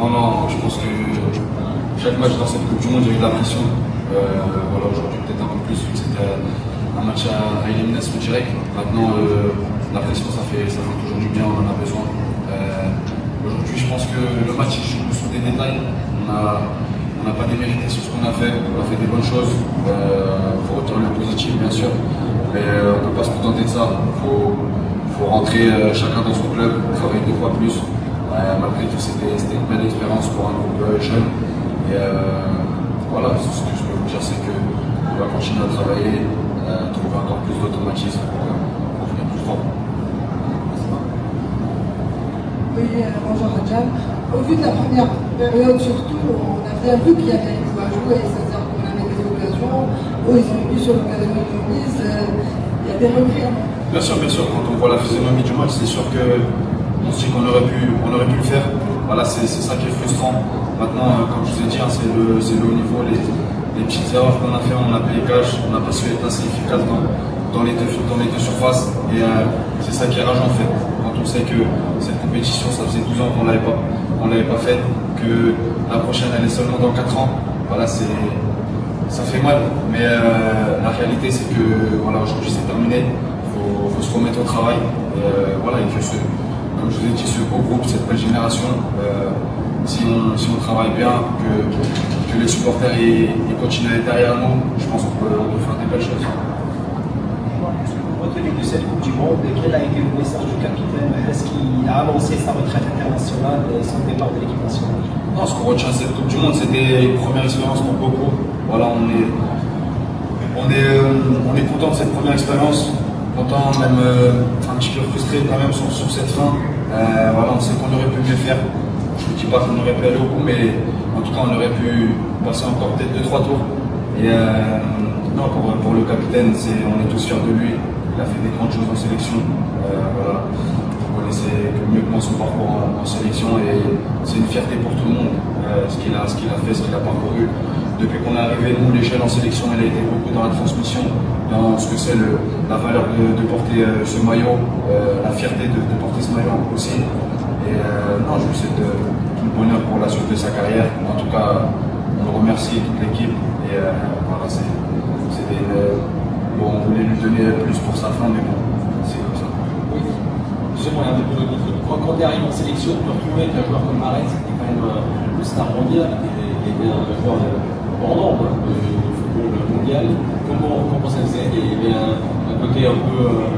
Non, non, je pense que chaque match dans cette Coupe du Monde, il y a eu de la pression. Voilà, aujourd'hui peut-être un peu plus, vu que c'était un match à élimination directe. Maintenant, la pression, ça fait toujours du bien, on en a besoin. Aujourd'hui, je pense que le match il joue sur des détails. On n'a pas démérité sur ce qu'on a fait. On a fait des bonnes choses. Il faut retourner le positif, bien sûr. Mais on ne peut pas se contenter de ça. Il faut rentrer chacun dans son club, travailler 2 fois plus. Malgré tout, c'était une belle expérience pour un groupe jeune. Et voilà, ce que je peux vous dire, c'est qu'on va continuer à travailler, trouver encore plus d'automatisme pour venir plus fort. Oui, bonjour Rajab. Au vu de la première période, surtout, on a bien vu qu'il y avait une à jouer, c'est-à-dire qu'on avait des occasions, ils ont eu sur l'occasion de mise, il y a des regrets. Bien sûr, quand on voit la physionomie du match, c'est sûr qu'on se dit qu'on aurait pu le faire. Voilà, c'est ça qui est frustrant. Maintenant, comme je vous ai dit, c'est le haut niveau, les petites erreurs qu'on a fait, on a payé cash, on n'a pas su être assez efficace dans les deux surfaces. Et c'est ça qui est rageant en fait. Quand on sait que cette compétition, ça faisait 12 ans qu'on l'avait pas faite, que la prochaine elle est seulement dans 4 ans, voilà, ça fait mal. Mais la réalité, c'est que voilà, aujourd'hui c'est terminé. Il faut se remettre au travail. Voilà, et que comme je vous ai dit, ce beau groupe, cette belle génération, si on travaille bien, que les supporters ils continuent à être derrière nous, je pense qu'on peut faire des belles choses. Retenu de cette Coupe du Monde, quel a été le message du capitaine? Est-ce qu'il a annoncé sa retraite internationale et son départ de l'équipe nationale? Non, ce qu'on retient de cette Coupe du Monde, c'était une première expérience pour beaucoup. Voilà, on est content de cette première expérience, content, même un petit peu frustré quand même sur cette fin. Voilà, on sait qu'on aurait pu mieux faire. Je ne dis pas qu'on aurait pu aller au bout, mais en tout cas, on aurait pu passer encore peut-être 2-3 tours. Et non, pour le capitaine, on est tous fiers de lui. Il a fait des grandes choses en sélection. Voilà. Vous connaissez mieux que moi son parcours en sélection et c'est une fierté pour tout le monde. Ce qu'il a fait, ce qu'il a parcouru. Depuis qu'on est arrivé, nous, l'échelle en sélection, elle a été beaucoup dans la transmission, dans ce que c'est la valeur de porter ce maillot, la fierté de porter ce maillot aussi. Et non, je lui souhaite tout le bonheur pour la suite de sa carrière. En tout cas, on le remercie, toute l'équipe. Et voilà, bon, on voulait lui donner plus pour sa fin, mais bon, c'est comme ça. Oui. Justement, quand tu arrives en sélection, tu te retrouves avec un joueur comme Mahrez, qui est quand même le star mondial, et un joueur pendant du football mondial. Comment ça se fait? Il y a un côté un peu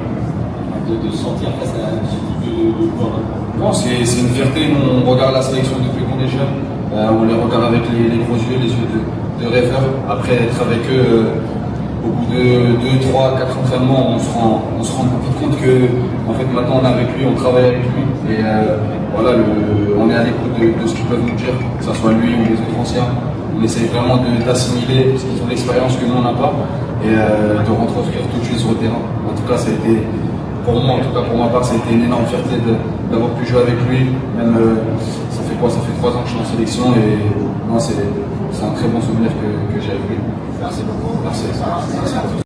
de sentir face à ce type de joueur. Non, c'est une fierté. Nous, on regarde la sélection depuis qu'on est jeune. On les regarde avec les gros yeux, les yeux de rêveur. Après être avec eux, au bout de 2, 3, 4 entraînements, on se rend vite compte que en fait, maintenant on est avec lui, on travaille avec lui. Et voilà, on est à l'écoute de ce qu'ils peuvent nous dire, que ce soit lui ou les autres anciens. On essaye vraiment d'assimiler, parce qu'ils ont l'expérience que nous on n'a pas, et de retranscrire tout de suite sur le terrain. En tout cas, ça a été, pour moi, en tout cas pour ma part, ça a été une énorme fierté d'avoir pu jouer avec lui. Même, ça fait 3 ans que je suis en sélection, et non, c'est un très bon souvenir que j'ai avec lui. Merci beaucoup. Merci. Merci à vous.